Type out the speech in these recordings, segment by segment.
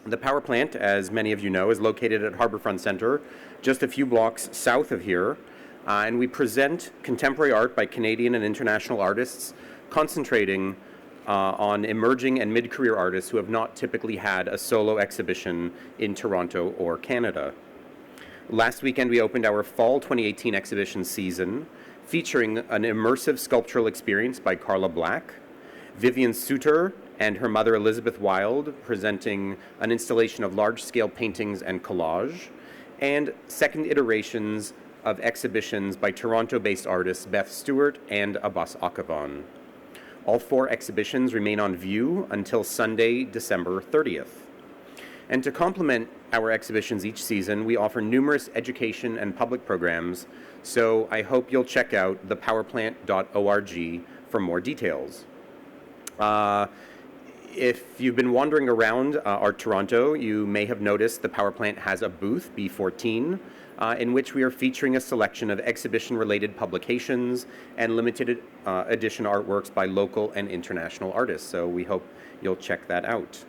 The power plant, as many of you know, is located at Harbourfront Centre, just a few blocks south of here, and we present contemporary art by Canadian and international artists, concentrating on emerging and mid-career artists who have not typically had a solo exhibition in Toronto or Canada. Last weekend, we opened our Fall 2018 exhibition season, featuring an immersive sculptural experience by Carla Black, Vivian Suter and her mother Elizabeth Wilde presenting an installation of large-scale paintings and collage, and second iterations of exhibitions by Toronto-based artists Beth Stewart and Abbas Akavan. All 4 exhibitions remain on view until Sunday, December 30th. And to complement our exhibitions each season, we offer numerous education and public programs, so I hope you'll check out thepowerplant.org for more details. If you've been wandering around Art Toronto, you may have noticed the Power Plant has a booth, B14, in which we are featuring a selection of exhibition-related publications and limited edition artworks by local and international artists, so we hope you'll check that out.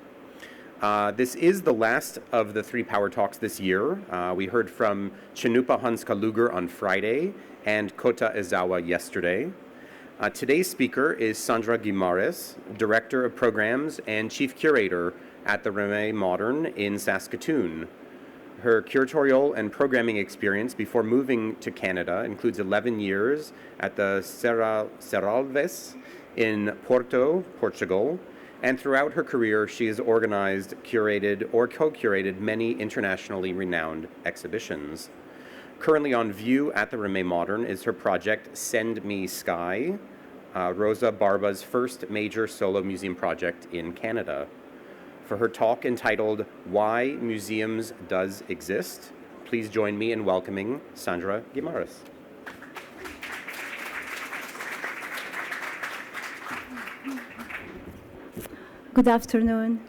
This is the last of the 3 Power Talks this year. We heard from Chinupa Hanska Luger on Friday and Kota Ezawa yesterday. Today's speaker is Sandra Guimaraes, Director of Programs and Chief Curator at the Remai Modern in Saskatoon. Her curatorial and programming experience before moving to Canada includes 11 years at the Serralves in Porto, Portugal, and throughout her career she has organized, curated, or co-curated many internationally renowned exhibitions. Currently on view at the Remai Modern is her project Send Me Sky, Rosa Barba's first major solo museum project in Canada. For her talk entitled Why Museums Does Exist, please join me in welcoming Sandra Guimaraes. Good afternoon.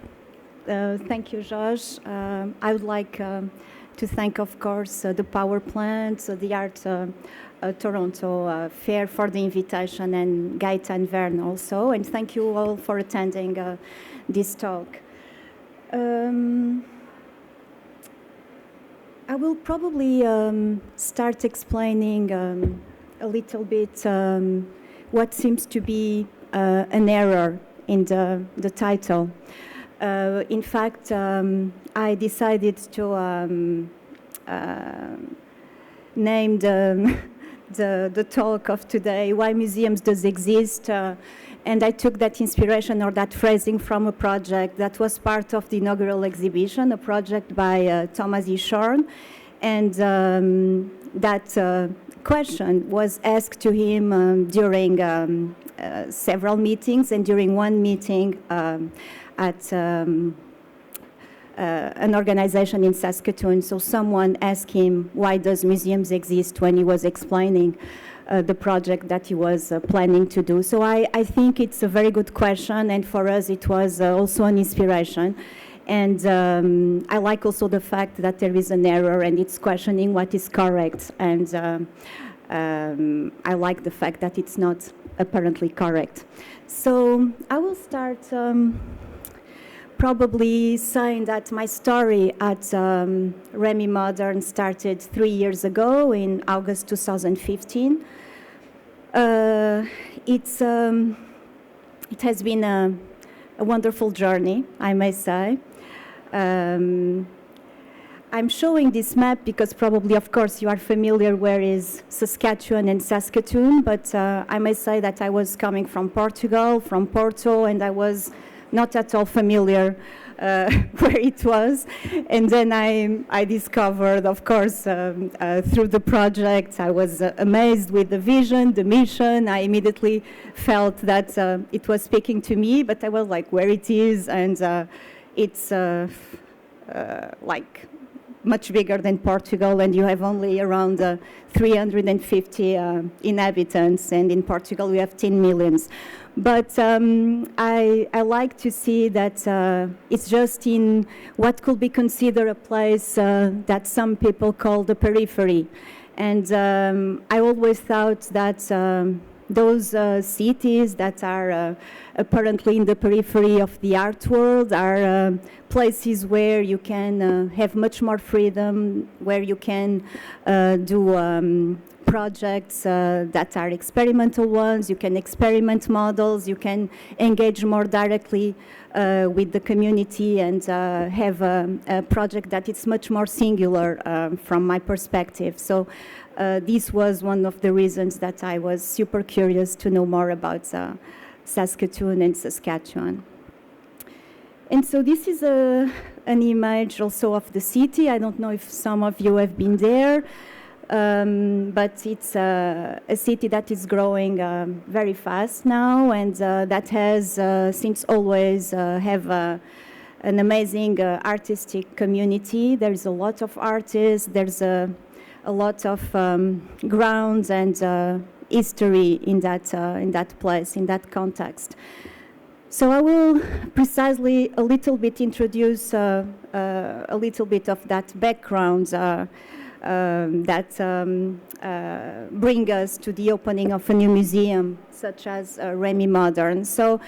Thank you, Josh. I would like to thank, of course, the Power Plant, the Art Toronto Fair for the invitation, and Gaëtan Verne also. And thank you all for attending this talk. I will probably start explaining a little bit what seems to be an error in the title. In fact, I decided to name the talk of today, Why Museums Does Exist, and I took that inspiration or that phrasing from a project that was part of the Inaugural Exhibition, a project by Thomas E. Shorn, and that question was asked to him during several meetings, and during one meeting at an organization in Saskatoon. So someone asked him, why does museums exist, when he was explaining the project that he was planning to do. So I think it's a very good question, and for us it was also an inspiration. And I like also the fact that there is an error and it's questioning what is correct. And I like the fact that it's not apparently correct. So I will start probably saying that my story at Remai Modern started 3 years ago in August 2015. It has been a wonderful journey, I may say. I'm showing this map because probably, of course, you are familiar where is Saskatchewan and Saskatoon, but I may say that I was coming from Portugal, from Porto, and I was not at all familiar where it was. And then I discovered, of course, through the project, I was amazed with the vision, the mission. I immediately felt that it was speaking to me, but I was like, where it is, and it's like much bigger than Portugal, and you have only around 350 inhabitants, and in Portugal we have 10 million. But I like to see that it's just in what could be considered a place that some people call the periphery. And I always thought that those cities that are apparently in the periphery of the art world are places where you can have much more freedom, where you can do projects that are experimental ones, you can experiment models, you can engage more directly with the community and have a project that is much more singular from my perspective. So this was one of the reasons that I was super curious to know more about Saskatoon and Saskatchewan. And so this is an image also of the city. I don't know if some of you have been there. But it's a city that is growing very fast now, and that has since always have an amazing artistic community. There's a lot of artists, there's a lot of grounds and history in that place, in that context. So I will precisely a little bit introduce a little bit of that background that bring us to the opening of a new museum, such as Remai Modern. So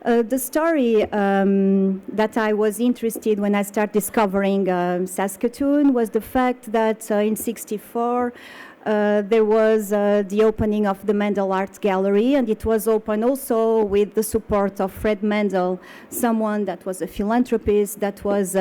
the story that I was interested when I started discovering Saskatoon was the fact that in '64 there was the opening of the Mendel Art Gallery, and it was open also with the support of Fred Mendel, someone that was a philanthropist that was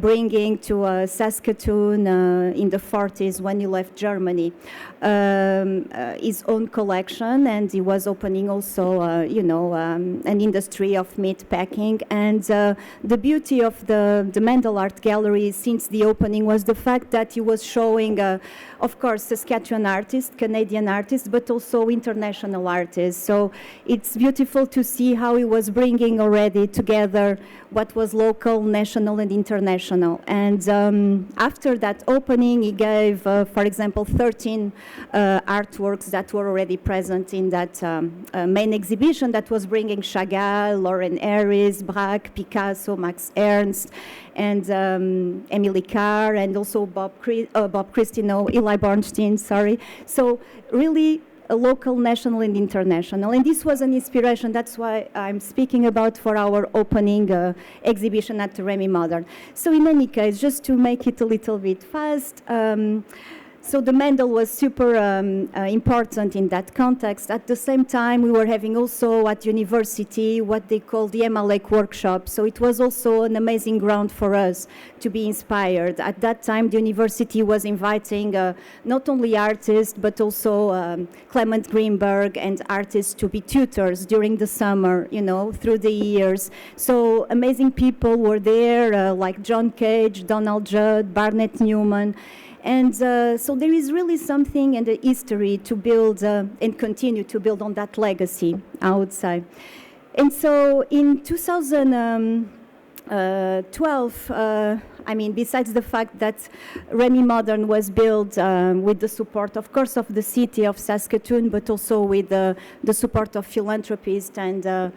bringing to Saskatoon in the 40s when he left Germany his own collection, and he was opening also, an industry of meat packing. And the beauty of the Mendel Art Gallery since the opening was the fact that he was showing, of course, Saskatchewan artists, Canadian artists, but also international artists. So it's beautiful to see how he was bringing already together what was local, national, and international. And after that opening, he gave, for example, 13 artworks that were already present in that main exhibition that was bringing Chagall, Lauren Harris, Braque, Picasso, Max Ernst, and Emily Carr, and also Bob Christie, Eli Bernstein, sorry. So really a local, national, and international. And this was an inspiration. That's why I'm speaking about for our opening exhibition at the Remai Modern. So in any case, just to make it a little bit fast, so the Mendel was super important in that context. At the same time, we were having also at university what they call the Emma Lake workshop. So it was also an amazing ground for us to be inspired. At that time, the university was inviting not only artists, but also Clement Greenberg and artists to be tutors during the summer, through the years. So amazing people were there, like John Cage, Donald Judd, Barnett Newman. And so there is really something in the history to build and continue to build on that legacy, I would say. And so in 2012, besides the fact that Remai Modern was built with the support, of course, of the city of Saskatoon, but also with the support of philanthropists, and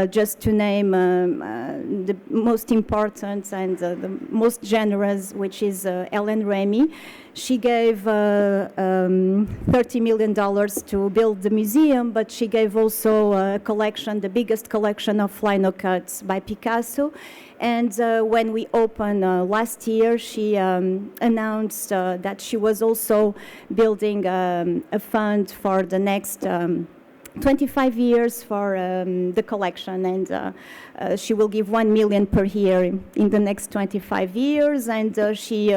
just to name the most important and the most generous, which is Ellen Remai. She gave $30 million to build the museum, but she gave also a collection, the biggest collection of lino cuts by Picasso. And when we opened last year, she announced that she was also building a fund for the next 25 years for the collection, and she will give 1 million per year in the next 25 years, and she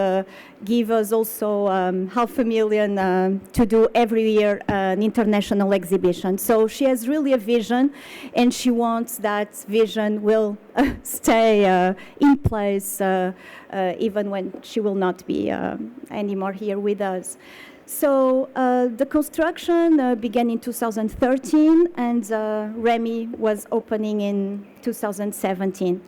gave us also $500,000 to do every year an international exhibition. So she has really a vision, and she wants that vision will stay in place even when she will not be anymore here with us. So the construction began in 2013, and Remai was opening in 2017.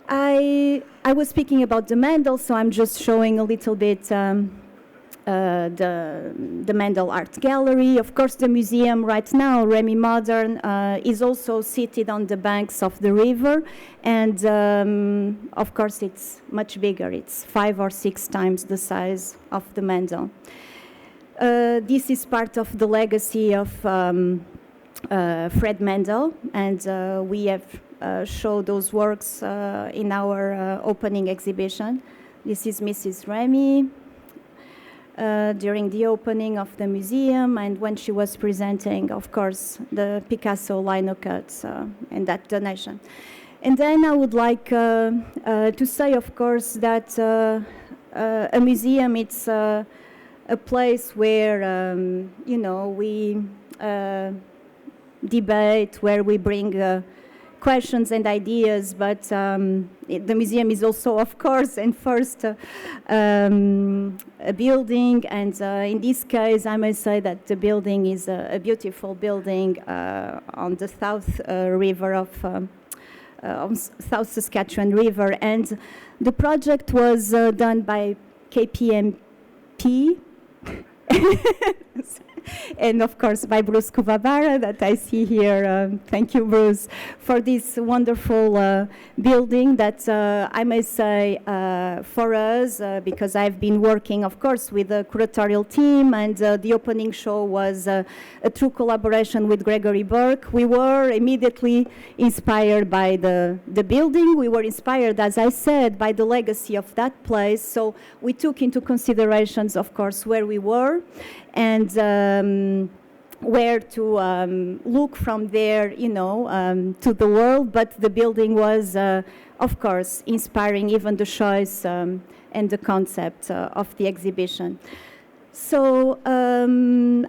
I was speaking about the Mendel, so I'm just showing a little bit the Mendel Art Gallery. Of course, the museum right now, Remai Modern, is also seated on the banks of the river, and of course it's much bigger. It's 5 or 6 times the size of the Mendel. This is part of the legacy of Fred Mendel, and we have showed those works in our opening exhibition. This is Mrs. Remy during the opening of the museum, and when she was presenting, of course, the Picasso lino cuts and that donation. And then I would like to say, of course, that a museum, it's a place where, you know, we debate, where we bring questions and ideas, but the museum is also, of course, and first a building, and in this case, I must say that the building is a beautiful building on the South River of South Saskatchewan River, and the project was done by KPMP, and of course by Bruce Kuvabara that I see here. Thank you, Bruce, for this wonderful building that I may say for us, because I've been working, of course, with the curatorial team, and the opening show was a true collaboration with Gregory Burke. We were immediately inspired by the building. We were inspired, as I said, by the legacy of that place. So we took into considerations, of course, where we were, and where to look from there, you know, to the world. But the building was, of course, inspiring even the choice and the concept of the exhibition. So,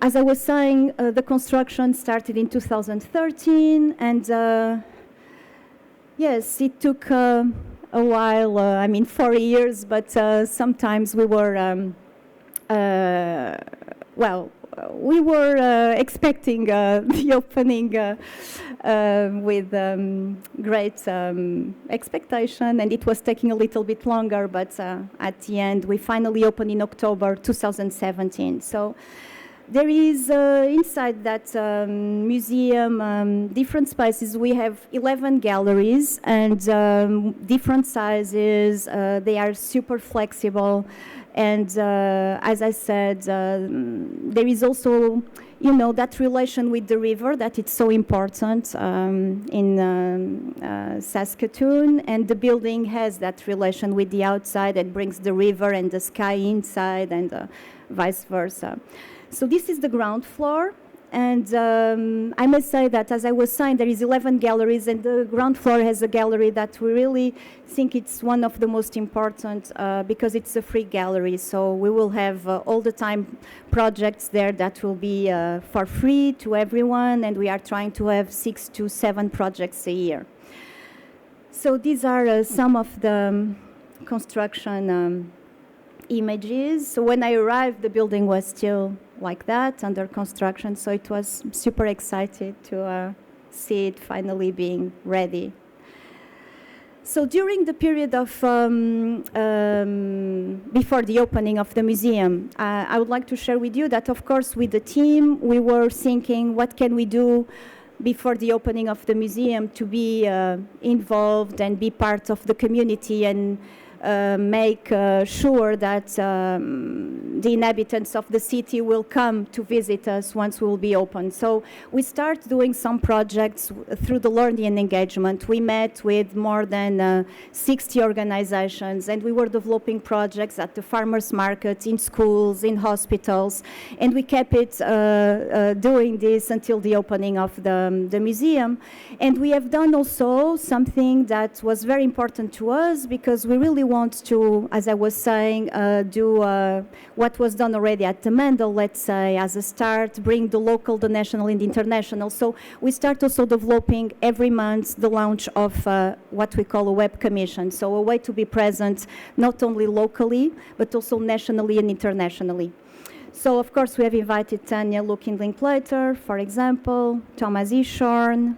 as I was saying, the construction started in 2013, and yes, it took a while, I mean 4 years, but sometimes we were well, we were expecting the opening with great expectation, and it was taking a little bit longer, but at the end, we finally opened in October 2017. So there is inside that museum different spaces. We have 11 galleries and different sizes. They are super flexible. And as I said, there is also, you know, that relation with the river that it's so important in Saskatoon, and the building has that relation with the outside that brings the river and the sky inside, and vice versa. So this is the ground floor. And I must say that, as I was saying, there is 11 galleries, and the ground floor has a gallery that we really think it's one of the most important because it's a free gallery. So we will have all the time projects there that will be for free to everyone, and we are trying to have 6 to 7 projects a year. So these are some of the construction images. So when I arrived, the building was still like that, under construction, so it was super excited to see it finally being ready. So during the period of before the opening of the museum, I would like to share with you that, of course, with the team, we were thinking, what can we do before the opening of the museum to be involved and be part of the community and make sure that the inhabitants of the city will come to visit us once we will be open. So we start doing some projects through the learning and engagement. We met with more than 60 organizations, and we were developing projects at the farmers markets, in schools, in hospitals, and we kept it doing this until the opening of the museum. And we have done also something that was very important to us, because we really want to, as I was saying, do what was done already at the Mendel, let's say, as a start, bring the local, the national, and the international. So we start also developing every month the launch of what we call a web commission. So a way to be present not only locally, but also nationally and internationally. So, of course, we have invited Tanya Lukin-Linklater, for example, Thomas Ishorn,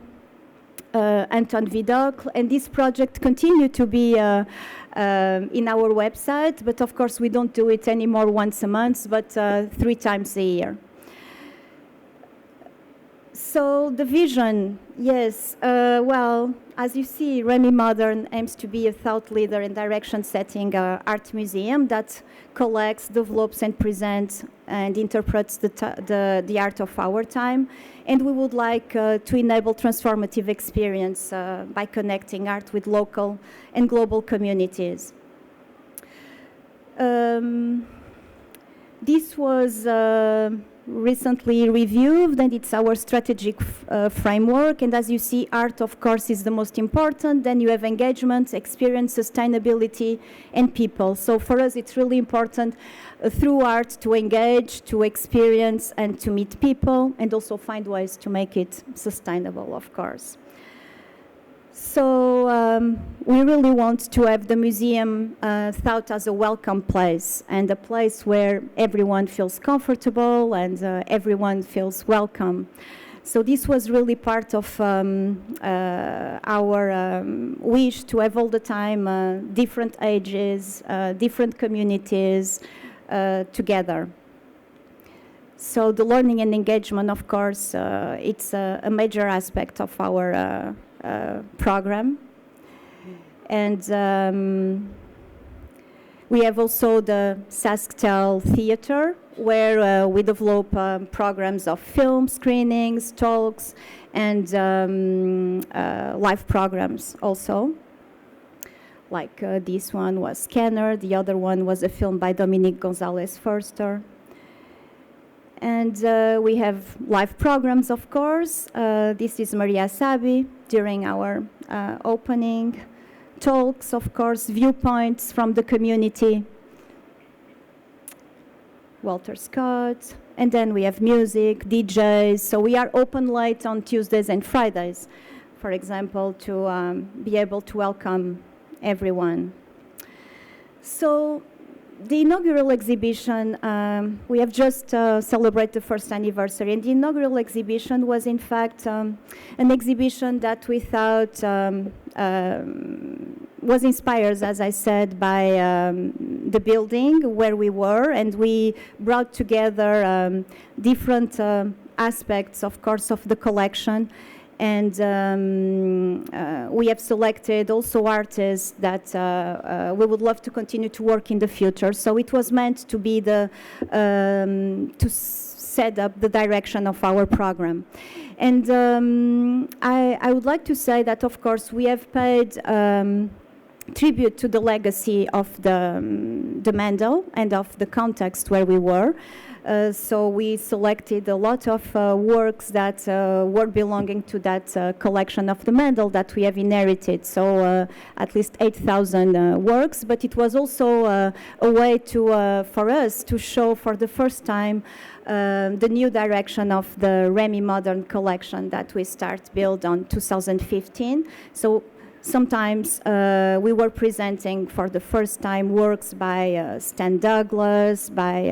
Anton Vidocq, and this project continued to be in our website, but of course we don't do it anymore once a month, but 3 times a year. So the vision, yes, well, as you see, Remai Modern aims to be a thought leader and direction-setting art museum that collects, develops, and presents and interprets the art of our time. And we would like to enable transformative experience by connecting art with local and global communities. This was recently reviewed, and it's our strategic framework. And as you see, art, of course, is the most important. Then you have engagement, experience, sustainability, and people. So for us, it's really important through art to engage, to experience, and to meet people, and also find ways to make it sustainable, of course. So we really want to have the museum thought as a welcome place and a place where everyone feels comfortable and everyone feels welcome. So this was really part of our wish to have all the time different ages, different communities together. So the learning and engagement, of course, it's a major aspect of our program. And we have also the Saskatoon Theatre, where we develop programs of film screenings, talks, and live programs also. Like this one was Scanner, the other one was a film by Dominique Gonzalez-Forster. And we have live programs, of course. This is Maria Sabi during our opening. Talks, of course, viewpoints from the community. Walter Scott. And then we have music, DJs. So we are open late on Tuesdays and Fridays, for example, to be able to welcome everyone. So the inaugural exhibition, we have just celebrated the first anniversary, and the inaugural exhibition was in fact an exhibition that we thought was inspired, as I said, by the building where we were, and we brought together different aspects, of course, of the collection. And we have selected also artists that we would love to continue to work in the future. So it was meant to be to set up the direction of our program. And I would like to say that, of course, we have paid tribute to the legacy of the Mendel and of the context where we were. So we selected a lot of works that were belonging to that collection of the Mendel that we have inherited. So at least 8,000 works, but it was also a way to, for us to show for the first time the new direction of the Remai Modern collection that we build on 2015. So sometimes we were presenting for the first time works by Stan Douglas, by,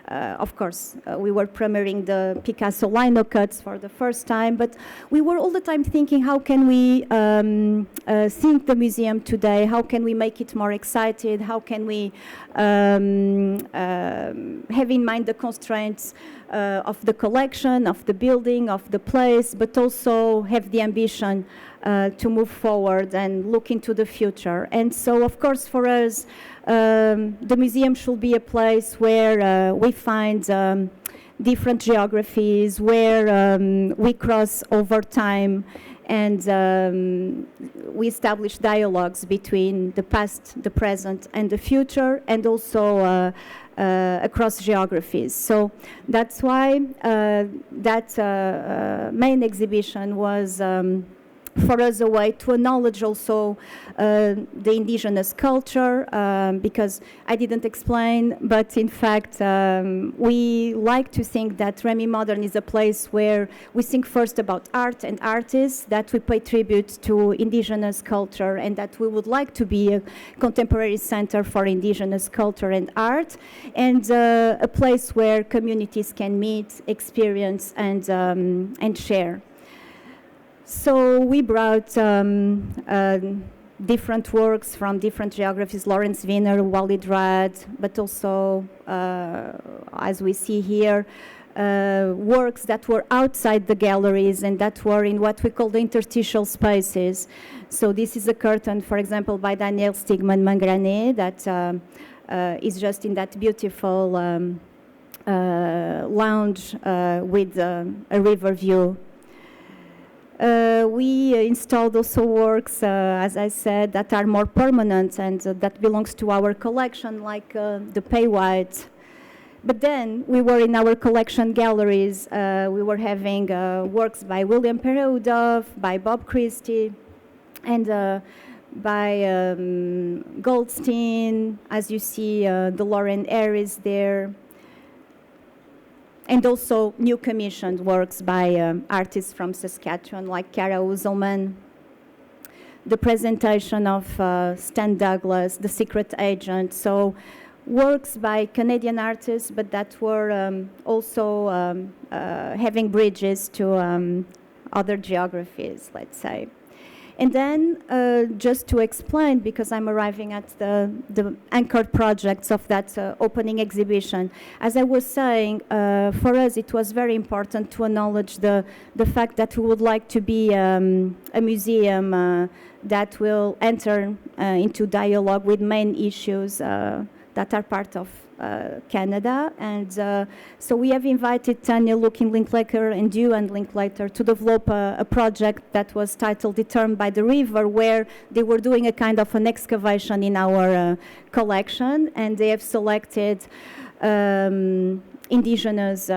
of course, we were premiering the Picasso lino cuts for the first time, but we were all the time thinking, how can we think the museum today? How can we make it more excited? How can we have in mind the constraints of the collection, of the building, of the place, but also have the ambition to move forward and look into the future. And so, of course, for us, the museum should be a place where we find different geographies, where we cross over time, and we establish dialogues between the past, the present, and the future, and also across geographies. So that's why that main exhibition was for us a way to acknowledge also the indigenous culture, because I didn't explain, but in fact we like to think that Remai Modern is a place where we think first about art and artists, that we pay tribute to indigenous culture, and that we would like to be a contemporary center for indigenous culture and art, and a place where communities can meet, experience, and share. So we brought different works from different geographies, Lawrence Wiener, Walid Rad, but also, as we see here, works that were outside the galleries and that were in what we call the interstitial spaces. So this is a curtain, for example, by Daniel Stigman Mangrané that is just in that beautiful lounge with a river view. We installed also works, as I said, that are more permanent and that belongs to our collection, like the Pay White. But then we were in our collection galleries. We were having works by William Perraudov, by Bob Christie, and by Goldstein. As you see, the Lauren Eyre is there. And also new commissioned works by artists from Saskatchewan, like Kara Uzelman. The presentation of Stan Douglas, The Secret Agent. So works by Canadian artists, but that were also having bridges to other geographies, let's say. And then, just to explain, because I'm arriving at the anchored projects of that opening exhibition, as I was saying, for us it was very important to acknowledge the fact that we would like to be a museum that will enter into dialogue with main issues that are part of Canada. And so we have invited Tanya Looking-Linklater and Duan Linklater to develop a project that was titled Determined by the River, where they were doing a kind of an excavation in our collection, and they have selected indigenous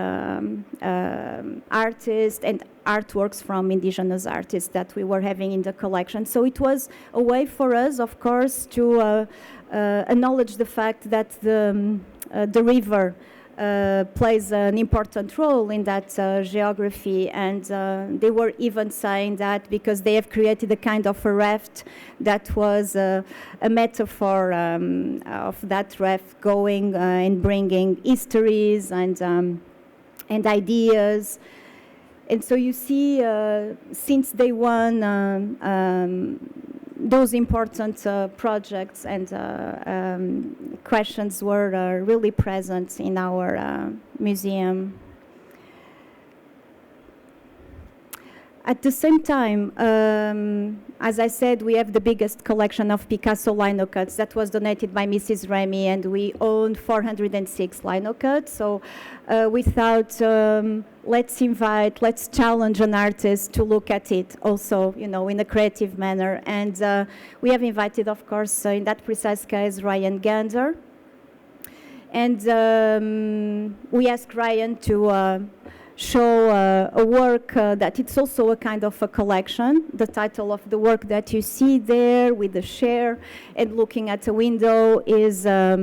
artists and artworks from indigenous artists that we were having in the collection. So it was a way for us, of course, to acknowledge the fact that the river plays an important role in that geography, and they were even saying that because they have created a kind of a raft that was a metaphor of that raft going and bringing histories and ideas. And so you see, since day one, those important projects and questions were really present in our museum. At the same time, as I said, we have the biggest collection of Picasso lino cuts that was donated by Mrs. Remy, and we own 406 lino cuts. So we thought, let's challenge an artist to look at it also, you know, in a creative manner. And we have invited, of course, in that precise case, Ryan Gander. And we asked Ryan to show a work that it's also a kind of a collection. The title of the work that you see there with the share and looking at a window is a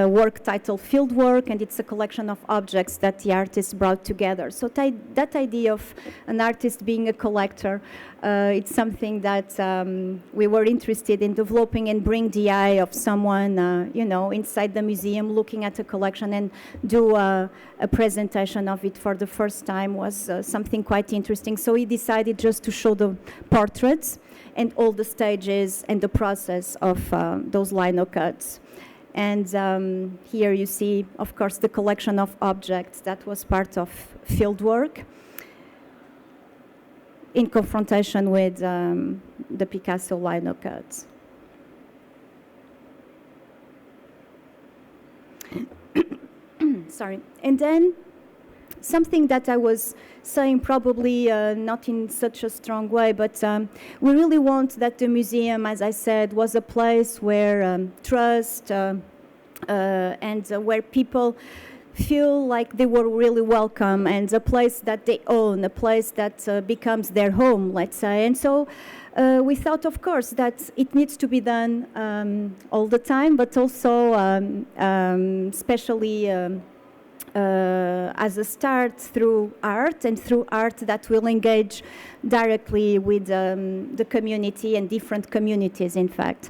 work titled Fieldwork, and it's a collection of objects that the artist brought together. So that idea of an artist being a collector, it's something that we were interested in developing and bring the eye of someone, you know, inside the museum looking at a collection and do a presentation of it for the first time was something quite interesting. So we decided just to show the portraits and all the stages and the process of those lino cuts. And here you see, of course, the collection of objects that was part of Fieldwork in confrontation with the Picasso lino cuts. Sorry. And then something that I was saying, probably not in such a strong way, but we really want that the museum, as I said, was a place where trust and where people feel like they were really welcome, and a place that they own, a place that becomes their home, let's say. And so we thought, of course, that it needs to be done all the time, but also especially as a start through art, and through art that will engage directly with the community and different communities, in fact.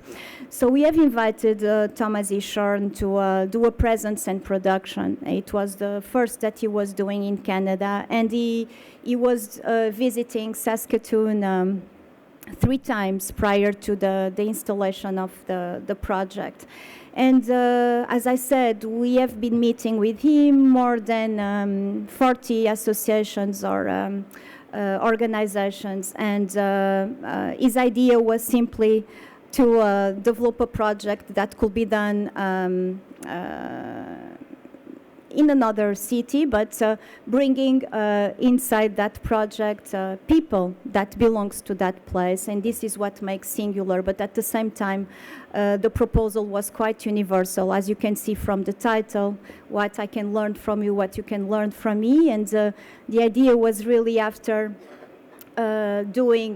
So we have invited Thomas E. Shorn to do a presence and production. It was the first that he was doing in Canada, and he was visiting Saskatoon 3 times prior to the installation of the project. And as I said, we have been meeting with him, more than 40 associations or organizations, and his idea was simply to develop a project that could be done in another city, but bringing inside that project people that belongs to that place, and this is what makes singular. But at the same time, the proposal was quite universal, as you can see from the title, what I can learn from you, what you can learn from me, and the idea was really after doing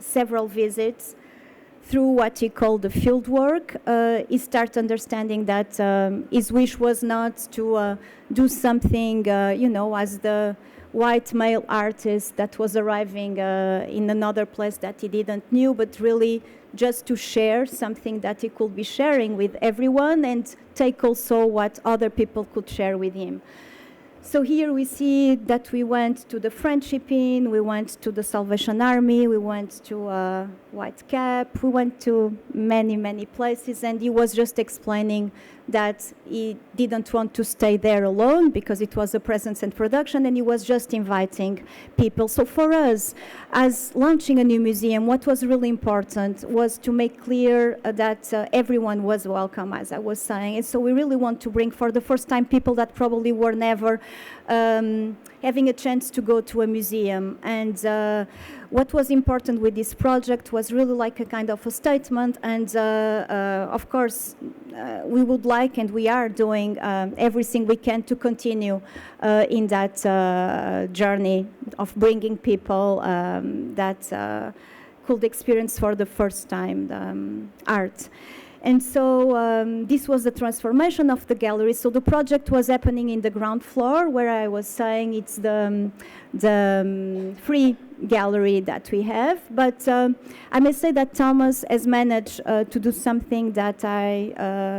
several visits through what he called the field work, he started understanding that his wish was not to do something, as the white male artist that was arriving in another place that he didn't knew, but really just to share something that he could be sharing with everyone and take also what other people could share with him. So here we see that we went to the Friendship Inn, we went to the Salvation Army, we went to White Cap, we went to many, many places, and he was just explaining that he didn't want to stay there alone because it was a presence and production, and he was just inviting people. So for us, as launching a new museum, what was really important was to make clear that everyone was welcome, as I was saying. And so we really want to bring for the first time people that probably were never having a chance to go to a museum. And what was important with this project was really like a kind of a statement, and of course we would like, and we are doing everything we can to continue in that journey of bringing people that could experience for the first time art. And so this was the transformation of the gallery. So the project was happening in the ground floor, where I was saying it's the free gallery that we have. But I may say that Thomas has managed to do something that I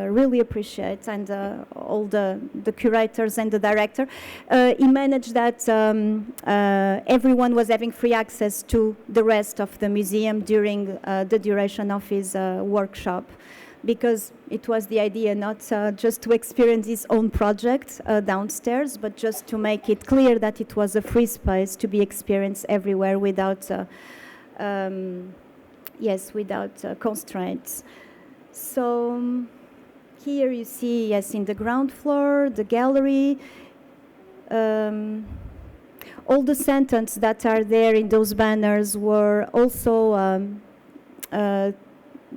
really appreciate, and all the curators and the director. He managed that everyone was having free access to the rest of the museum during the duration of his workshop, because it was the idea not just to experience his own project downstairs, but just to make it clear that it was a free space to be experienced everywhere without, without constraints. So here you see, yes, in the ground floor, the gallery, all the sentences that are there in those banners were also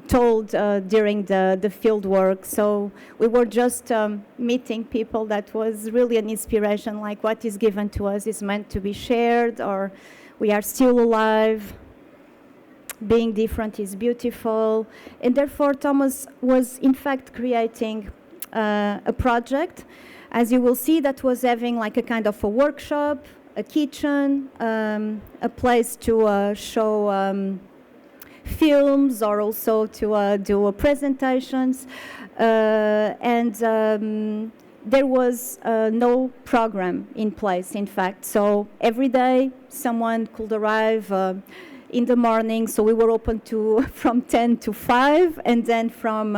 told during the field work. So we were just meeting people that was really an inspiration, like what is given to us is meant to be shared, or we are still alive, being different is beautiful. And therefore Thomas was in fact creating a project, as you will see, that was having like a kind of a workshop, a kitchen, a place to show films, or also to do presentations, and there was no program in place, in fact. So every day someone could arrive in the morning, so we were open to from 10 to 5, and then from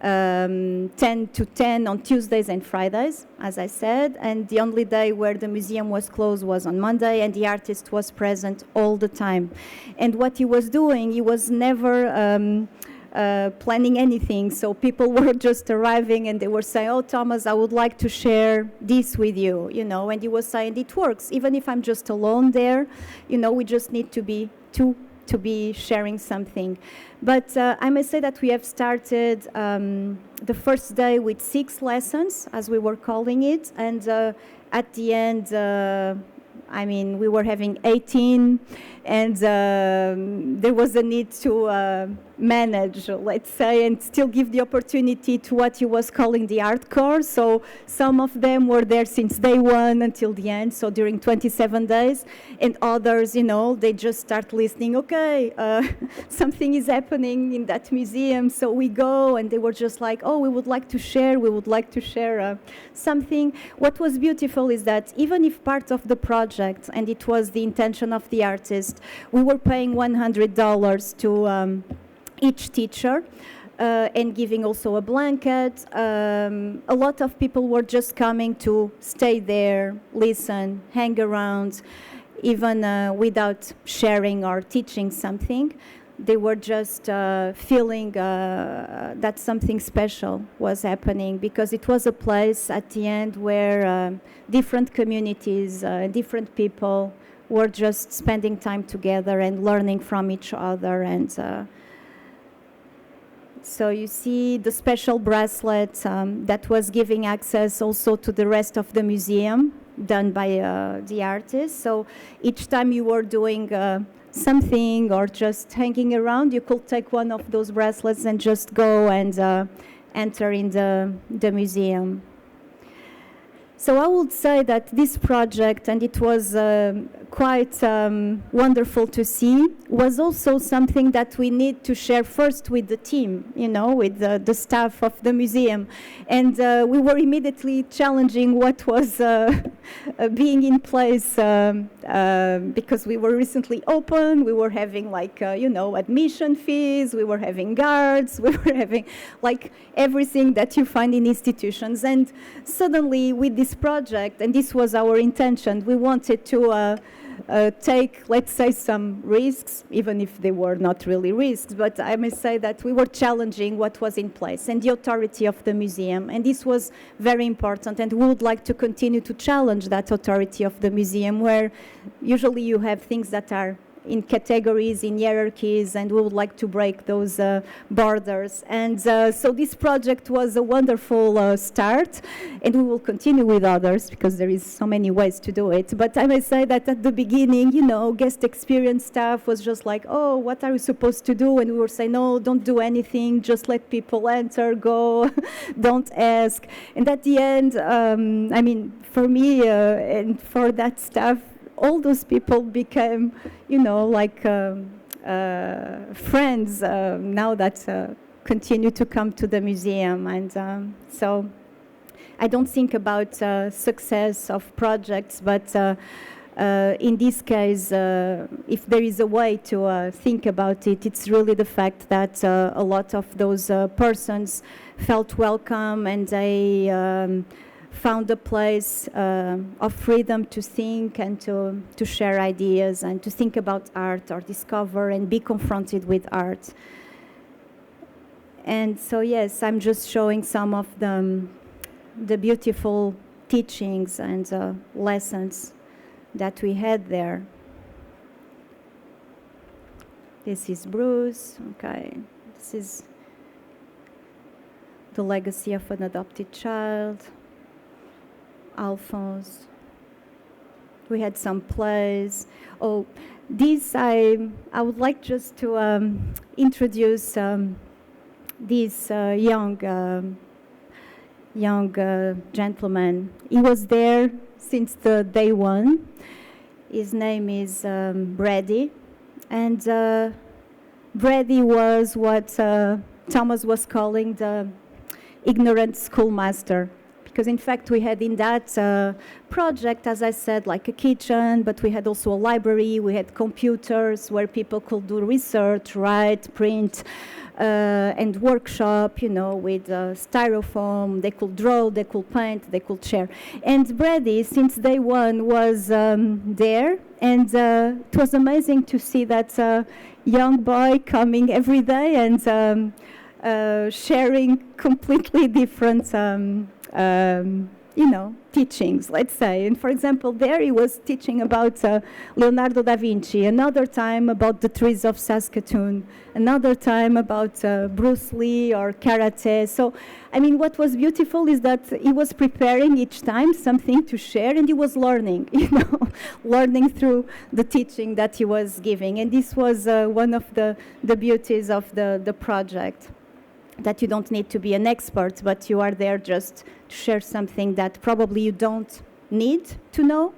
10 to 10 on Tuesdays and Fridays, as I said, and the only day where the museum was closed was on Monday, and the artist was present all the time. And what he was doing, he was never planning anything, so people were just arriving and they were saying, oh, Thomas, I would like to share this with you, and he was saying, it works, even if I'm just alone there, we just need to be two to be sharing something. But I must say that we have started the first day with 6 lessons, as we were calling it, and at the end, we were having 18, and there was a need to manage, let's say, and still give the opportunity to what he was calling the hardcore. So some of them were there since day 1 until the end, so during 27 days, and others, they just start listening, okay, something is happening in that museum, so we go, and they were just like, oh, we would like to share something. What was beautiful is that even if part of the project, and it was the intention of the artist, cost. We were paying $100 to each teacher. And giving also a blanket. A lot of people were just coming to stay there, listen, hang around, even without sharing or teaching something. They were just feeling that something special was happening, because it was a place at the end where different communities, different people were just spending time together and learning from each other. And so you see the special bracelet that was giving access also to the rest of the museum, done by the artist. So each time you were doing something or just hanging around, you could take one of those bracelets and just go and enter in the museum. So I would say that this project, and it was quite wonderful to see, was also something that we need to share first with the team, with the staff of the museum. And we were immediately challenging what was being in place, because we were recently open, we were having admission fees, we were having guards, we were having everything that you find in institutions. And suddenly with this project, and this was our intention, we wanted to take, let's say, some risks, even if they were not really risks, but I may say that we were challenging what was in place and the authority of the museum, and this was very important, and we would like to continue to challenge that authority of the museum, where usually you have things that are in categories, in hierarchies, and we would like to break those borders. And so this project was a wonderful start, and we will continue with others because there is so many ways to do it. But I may say that at the beginning, guest experience staff was just like, oh, what are we supposed to do? And we were saying, no, don't do anything, just let people enter, go, don't ask. And at the end, for me and for that staff, all those people became, friends now that continue to come to the museum. And so I don't think about success of projects, but in this case, if there is a way to think about it, it's really the fact that a lot of those persons felt welcome, and they found a place of freedom to think and to share ideas and to think about art or discover and be confronted with art. And so, yes, I'm just showing some of the beautiful teachings and lessons that we had there. This is Bruce, okay. This is the legacy of an adopted child. Alphonse. We had some plays. Oh, this I would like just to introduce this young gentleman. He was there since the day one. His name is Brady, and Brady was what Thomas was calling the ignorant schoolmaster. Because in fact we had in that project, as I said, like a kitchen, but we had also a library, we had computers where people could do research, write, print, and workshop, with styrofoam. They could draw, they could paint, they could share. And Brady, since day one, was there, and it was amazing to see that young boy coming every day and sharing completely different teachings, let's say. And for example, there he was teaching about Leonardo da Vinci, another time about the trees of Saskatoon, another time about Bruce Lee or karate. So, what was beautiful is that he was preparing each time something to share, and he was learning, learning through the teaching that he was giving. And this was one of the beauties of the project, that you don't need to be an expert, but you are there just to share something that probably you don't need to know,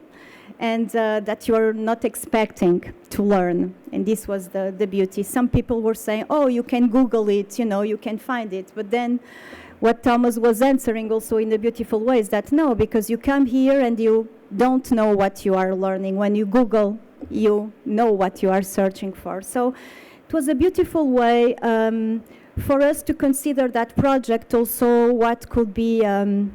and that you're not expecting to learn. And this was the beauty. Some people were saying, oh, you can Google it, you can find it. But then what Thomas was answering also in a beautiful way is that no, because you come here and you don't know what you are learning. When you Google you know what you are searching for. So it was a beautiful way for us to consider that project also what could be an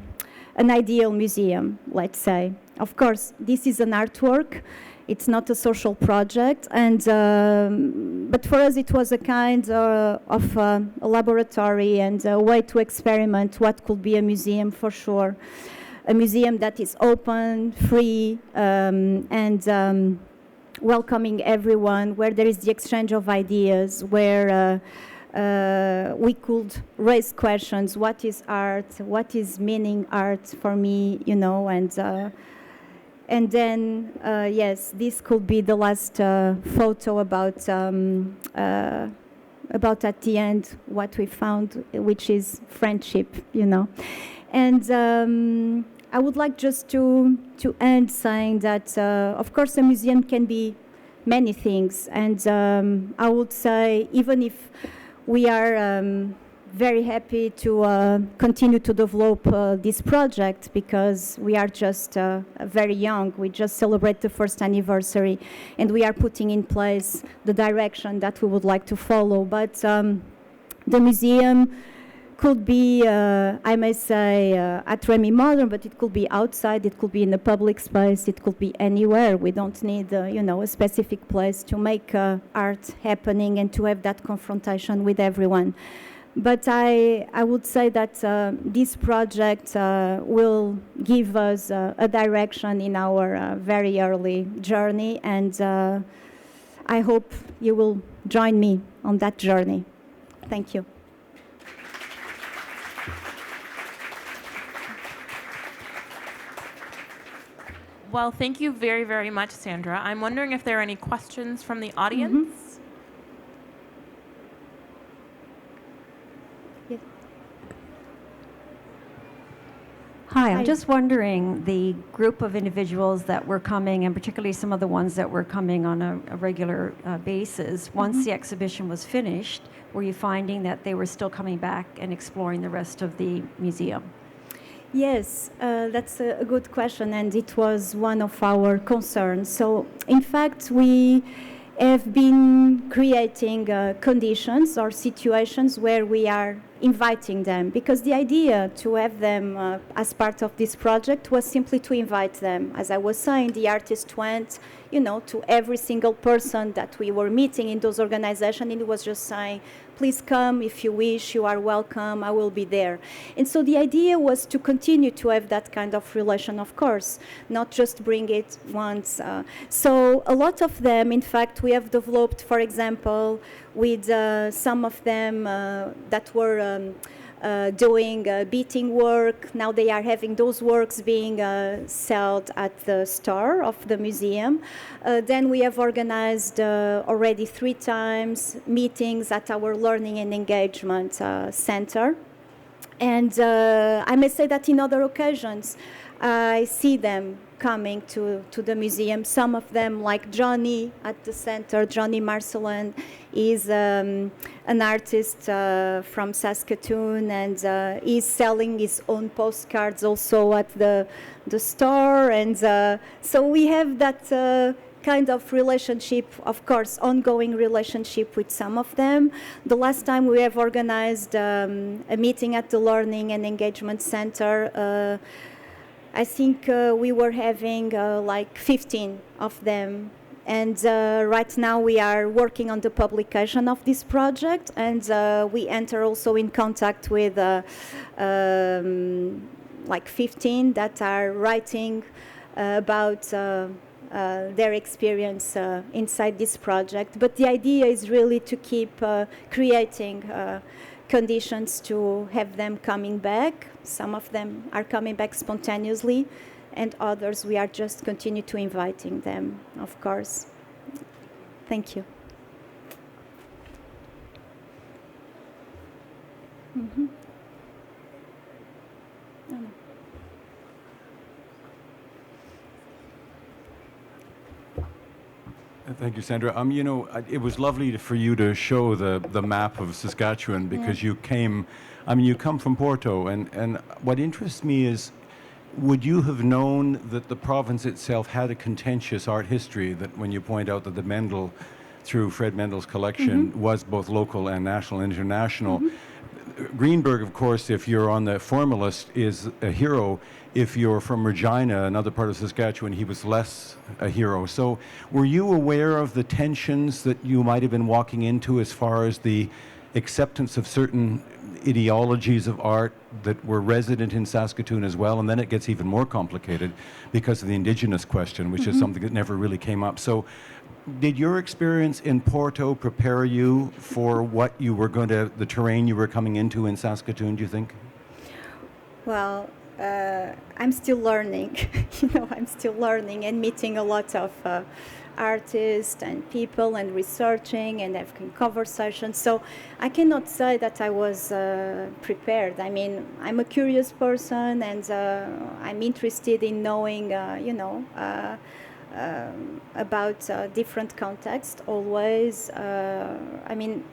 ideal museum, let's say. Of course, this is an artwork. It's not a social project, and but for us it was a kind of a laboratory and a way to experiment what could be a museum for sure. A museum that is open, free, and welcoming everyone, where there is the exchange of ideas, where we could raise questions. What is art? What is meaning art for me? You know, and then, yes, this could be the last photo about at the end what we found, which is friendship, you know. And I would like just to end saying that, of course, a museum can be many things. And I would say, even if we are very happy to continue to develop this project, because we are just very young. We just celebrate the first anniversary, and we are putting in place the direction that we would like to follow. But the museum could be, I may say, at Remai Modern, but it could be outside, it could be in a public space, it could be anywhere. We don't need, you know, a specific place to make art happening and to have that confrontation with everyone. But I would say that this project will give us a direction in our very early journey, and I hope you will join me on that journey. Thank you. Well, thank you very, very much, Sandra. I'm wondering if there are any questions from the audience. Yes. Hi, I'm just wondering, the group of individuals that were coming, and particularly some of the ones that were coming on a regular basis, once the exhibition was finished, were you finding that they were still coming back and exploring the rest of the museum? Yes, that's a good question, and it was one of our concerns. So, in fact, we have been creating conditions or situations where we are inviting them, because the idea to have them as part of this project was simply to invite them. As I was saying, the artist went, you know, to every single person that we were meeting in those organizations, and it was just saying, please come if you wish, you are welcome, I will be there. And so the idea was to continue to have that kind of relation, of course, not just bring it once. So a lot of them, in fact, we have developed, for example, with some of them that were doing beating work. Now they are having those works being sold at the store of the museum. Then we have organized already 3 times meetings at our Learning and Engagement Center. And I may say that in other occasions, I see them coming to the museum. Some of them, like Johnny at the center, Johnny Marcelin, is an artist from Saskatoon, and he's selling his own postcards also at the store. And so we have that kind of relationship, of course, ongoing relationship with some of them. The last time we have organized a meeting at the Learning and Engagement Center, I think we were having like 15 of them. And right now we are working on the publication of this project, and we enter also in contact with like 15 that are writing about their experience inside this project. But the idea is really to keep creating conditions to have them coming back. Some of them are coming back spontaneously, and others we are just continue to inviting them, of course. Thank you. Mm-hmm. Thank you, Sandra. You know, it was lovely for you to show the map of Saskatchewan, because you came, I mean, you come from Porto, and what interests me is would you have known that the province itself had a contentious art history, that when you point out that the Mendel, through Fred Mendel's collection, was both local and national and international? Greenberg, of course, if you're on the formalist, is a hero. If you're from Regina, another part of Saskatchewan, he was less a hero. So were you aware of the tensions that you might have been walking into as far as the acceptance of certain ideologies of art that were resident in Saskatoon as well? And then it gets even more complicated because of the Indigenous question, which is something that never really came up. So did your experience in Porto prepare you for what you were going to, the terrain you were coming into in Saskatoon, do you think? Well, I'm still learning. I'm still learning and meeting a lot of artists and people and researching and having conversations. So I cannot say that I was prepared. I mean, I'm a curious person, and I'm interested in knowing, about different contexts always. I mean,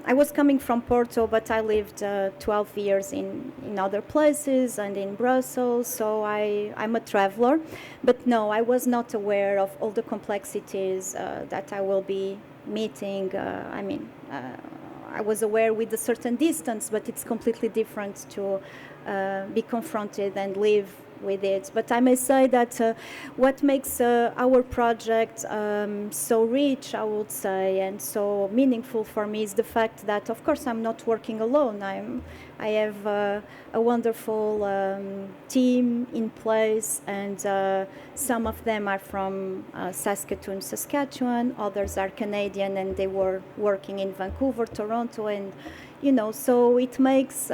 I was coming from Porto, but I lived 12 years in other places and in Brussels, so I'm a traveler. But no, I was not aware of all the complexities that I will be meeting. I was aware with a certain distance, but it's completely different to be confronted and live with it. But I may say that what makes our project so rich, I would say, and so meaningful for me is the fact that, of course, I'm not working alone. I have a wonderful team in place, and some of them are from Saskatoon, Saskatchewan. Others are Canadian, and they were working in Vancouver, Toronto, and so it makes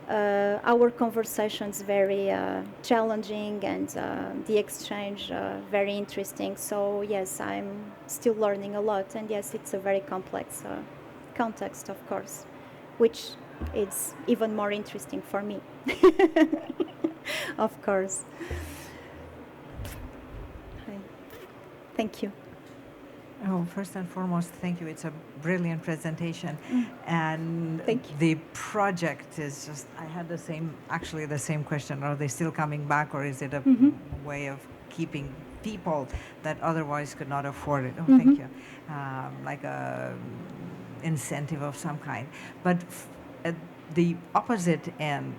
our conversations very challenging, and the exchange very interesting. So yes, I'm still learning a lot, and yes, it's a very complex context, of course, which is even more interesting for me. Of course. Hi. Thank you. Oh, first and foremost, thank you. It's a brilliant presentation. And Thank you. the project is just, I had the same question. Are they still coming back, or is it a way of keeping people that otherwise could not afford it? Oh, thank you. Like a incentive of some kind. But at the opposite end,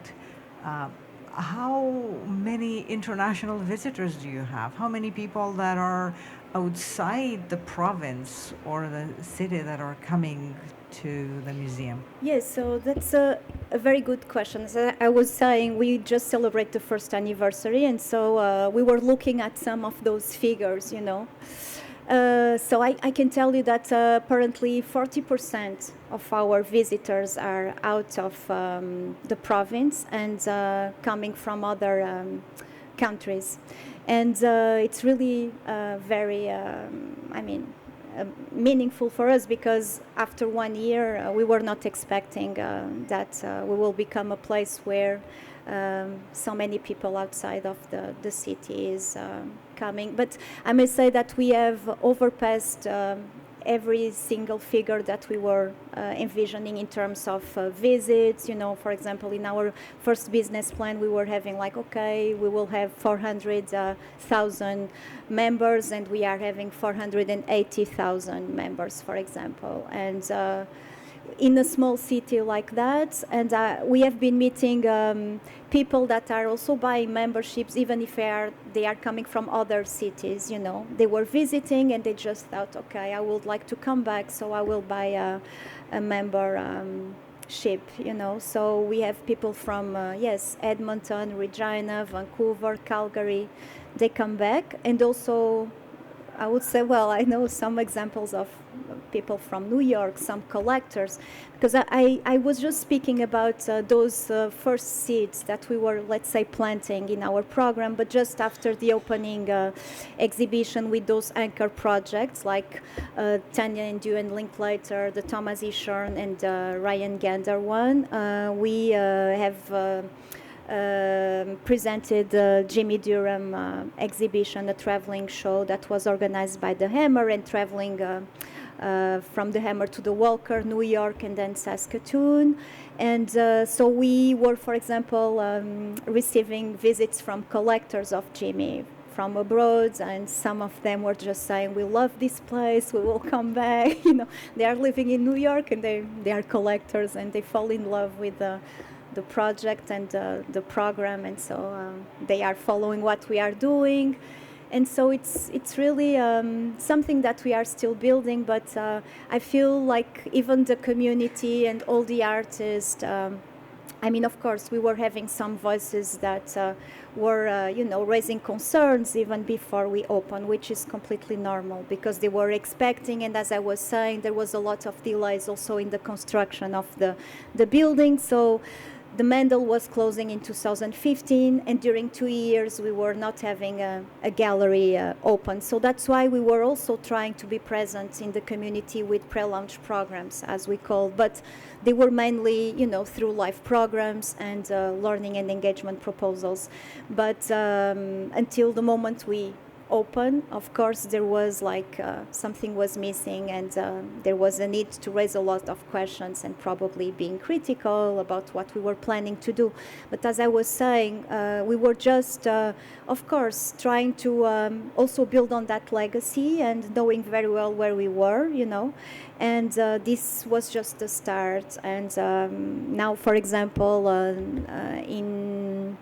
how many international visitors do you have? How many people that are outside the province or the city that are coming to the museum? Yes, so that's a very good question. As I was saying, we just celebrate the first anniversary, and so we were looking at some of those figures, So I can tell you that apparently 40% of our visitors are out of the province and coming from other countries. And it's really very, meaningful for us, because after 1 year, we were not expecting that we will become a place where so many people outside of the city is coming. But I may say that we have overpassed every single figure that we were envisioning in terms of visits. For example, in our first business plan, we were having we will have 400,000 members, and we are having 480,000 members, for example. And in a small city like that, and we have been meeting people that are also buying memberships, even if they are coming from other cities. They were visiting and they just thought, okay, I would like to come back, so I will buy a membership. So we have people from Edmonton, Regina, Vancouver, Calgary. They come back, and also I would say, I know some examples of people from New York, some collectors, because I was just speaking about those first seeds that we were, let's say, planting in our program, but just after the opening exhibition with those anchor projects like Tanya and Duane Linklater, the Thomas E. Shern, and Ryan Gander one, we have presented the Jimmy Durham exhibition, a traveling show that was organized by the Hammer and traveling from the hammer to the walker, New York, and then Saskatoon. And so we were, for example, receiving visits from collectors of Jimmy from abroad, and some of them were just saying, we love this place, we will come back. You know, they are living in New York, and they are collectors, and they fall in love with the project and the program, and so they are following what we are doing. And so it's really something that we are still building, but I feel like even the community and all the artists, I mean, of course, we were having some voices that were, raising concerns even before we opened, which is completely normal because they were expecting, and as I was saying, there was a lot of delays also in the construction of the building. So the Mendel was closing in 2015, and during 2 years we were not having a gallery open. So that's why we were also trying to be present in the community with pre-launch programs, as we call, but they were mainly, through live programs and learning and engagement proposals. But until the moment we open, of course, there was something was missing, and there was a need to raise a lot of questions and probably being critical about what we were planning to do. But as I was saying, we were just, of course, trying to also build on that legacy and knowing very well where we were, and this was just the start. And now, for example, in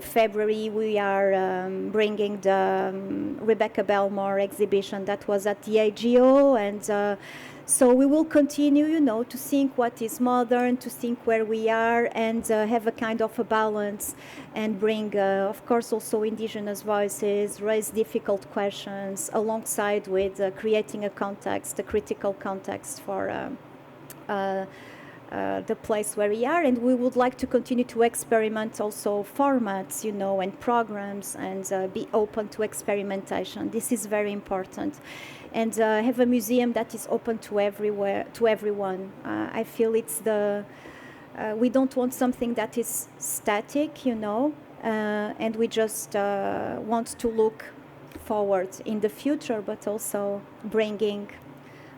February, we are bringing the Rebecca Belmore exhibition that was at the AGO, and so we will continue, to think what is modern, to think where we are, and have a kind of a balance, and bring, of course, also indigenous voices, raise difficult questions, alongside with creating a context, a critical context for the place where we are. And we would like to continue to experiment also formats, and programs, and be open to experimentation. This is very important. And have a museum that is open to everyone. I feel it's we don't want something that is static, and we just want to look forward in the future, but also bringing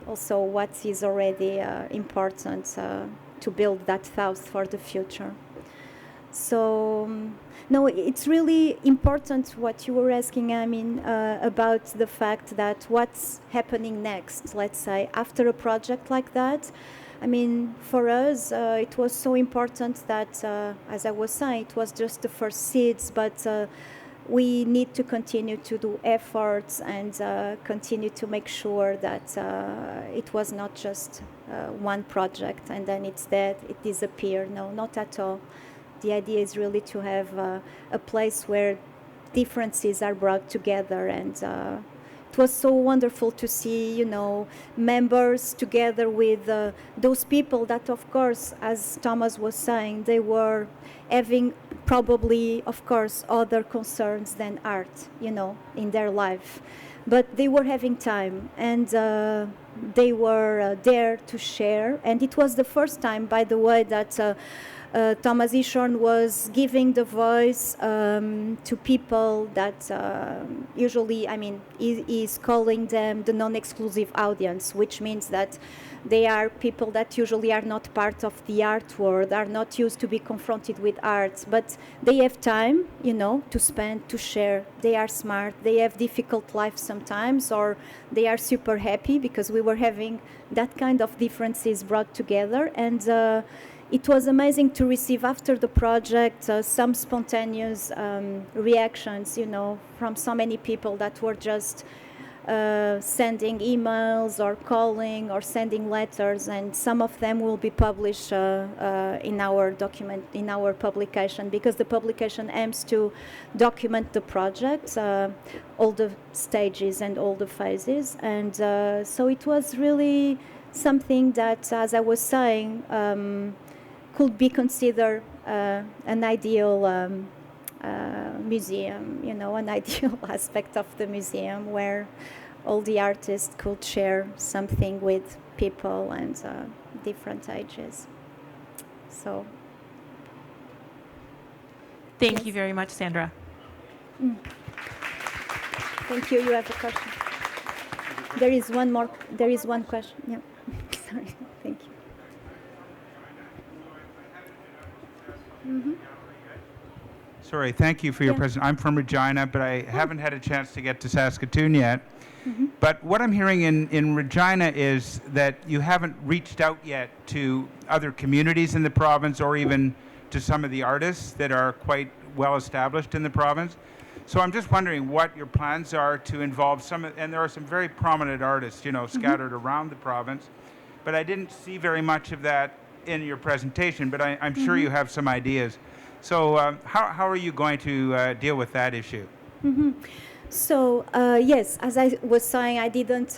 also what is already important to build that thought for the future. So, no, it's really important what you were asking, about the fact that what's happening next, let's say, after a project like that. For us, it was so important that, as I was saying, it was just the first seeds, but we need to continue to do efforts and continue to make sure that it was not just one project and then it's dead, it disappeared. No, not at all. The idea is really to have a place where differences are brought together, and it was so wonderful to see, members together with those people that, of course, as Thomas was saying, they were having probably, of course, other concerns than art, in their life. But they were having time, and they were there to share. And it was the first time, by the way, that Thomas Ishorn was giving the voice to people that usually, he is calling them the non-exclusive audience, which means that they are people that usually are not part of the art world, are not used to be confronted with art, but they have time, to spend, to share. They are smart, they have difficult lives sometimes, or they are super happy, because we were having that kind of differences brought together. And it was amazing to receive after the project some spontaneous reactions, from so many people that were just sending emails or calling or sending letters, and some of them will be published in our publication, because the publication aims to document the project, all the stages and all the phases. And so it was really something that, as I was saying, could be considered an ideal museum, an ideal aspect of the museum where all the artists could share something with people and different ages. So. Thank you very much, Sandra. Thank you. You have a question? There is one more. There is one question. Yeah. Sorry. Thank you. Sorry, thank you for your Yeah. presentation. I'm from Regina, but I haven't had a chance to get to Saskatoon yet. But what I'm hearing in Regina is that you haven't reached out yet to other communities in the province or even to some of the artists that are quite well established in the province. So I'm just wondering what your plans are to involve and there are some very prominent artists, scattered around the province, but I didn't see very much of that in your presentation, but I'm sure you have some ideas. So how are you going to deal with that issue? So, yes, as I was saying, I didn't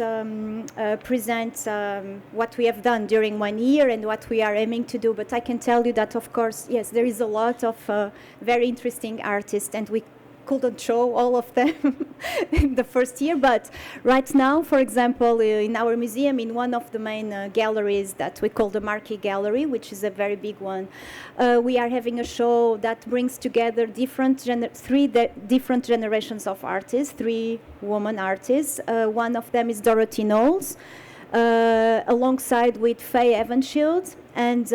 present what we have done during 1 year and what we are aiming to do, but I can tell you that, of course, yes, there is a lot of very interesting artists, and we couldn't show all of them in the first year, but right now, for example, in our museum, in one of the main galleries that we call the Marquee Gallery, which is a very big one, we are having a show that brings together three different generations of artists, 3 women artists. One of them is Dorothy Knowles, alongside with Faye Evanshield and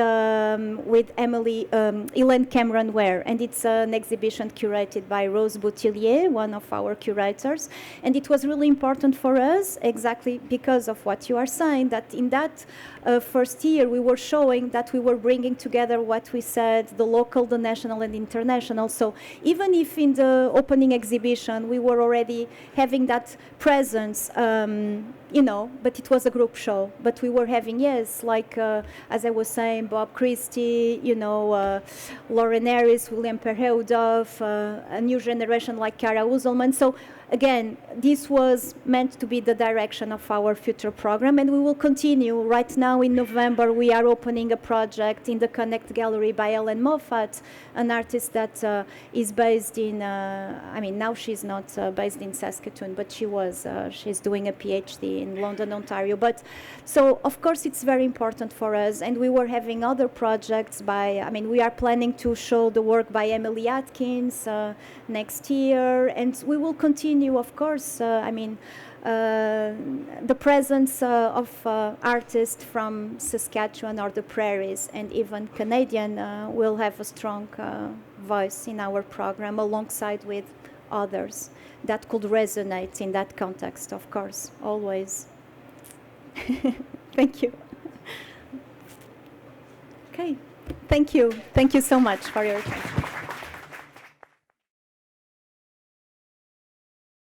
with Elaine Cameron Ware. And it's an exhibition curated by Rose Boutillier, one of our curators. And it was really important for us, exactly because of what you are saying, that in that first year we were showing that we were bringing together what we said, the local, the national, and international. So even if in the opening exhibition we were already having that presence, but it was a group show. But we were having, yes, like, as I was saying, Bob Christie, Lauren Harris, William Perheudov, a new generation like Kara Uzelman. So again, this was meant to be the direction of our future program, and we will continue. Right now in November, we are opening a project in the Connect Gallery by Ellen Moffat, an artist that is based in, now she's not based in Saskatoon, but she's doing a PhD in London, Ontario. But so, of course, it's very important for us, and we were having other projects we are planning to show the work by Emily Atkins next year, and we will continue, of course, the presence of artists from Saskatchewan or the prairies and even Canadian will have a strong voice in our program alongside with others that could resonate in that context, of course, always. Thank you. Okay, thank you. Thank you so much for your time.